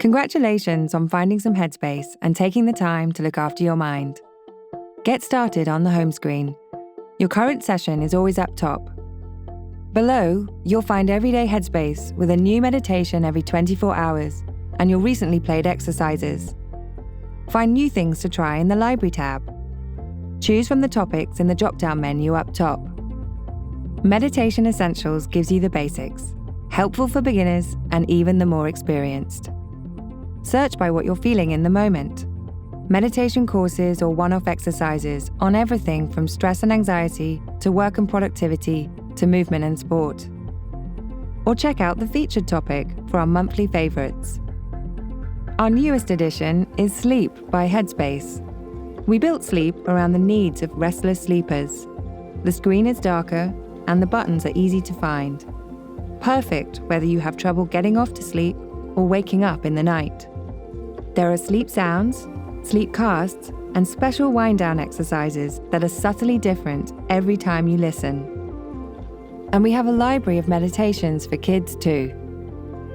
Congratulations on finding some headspace and taking the time to look after your mind. Get started on the home screen. Your current session is always up top. Below, you'll find everyday headspace with a new meditation every 24 hours and your recently played exercises. Find new things to try in the library tab. Choose from the topics in the drop-down menu up top. Meditation Essentials gives you the basics, helpful for beginners and even the more experienced. Search by what you're feeling in the moment. Meditation courses or one-off exercises on everything from stress and anxiety to work and productivity to movement and sport. Or check out the featured topic for our monthly favorites. Our newest edition is Sleep by Headspace. We built sleep around the needs of restless sleepers. The screen is darker and the buttons are easy to find. Perfect whether you have trouble getting off to sleep or waking up in the night. There are sleep sounds, sleep casts, and special wind-down exercises that are subtly different every time you listen. And we have a library of meditations for kids too,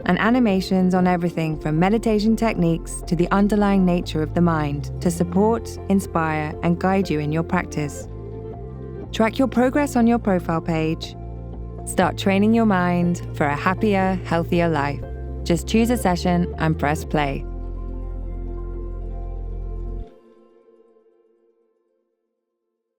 and animations on everything from meditation techniques to the underlying nature of the mind to support, inspire, and guide you in your practice. Track your progress on your profile page. Start training your mind for a happier, healthier life. Just choose a session and press play.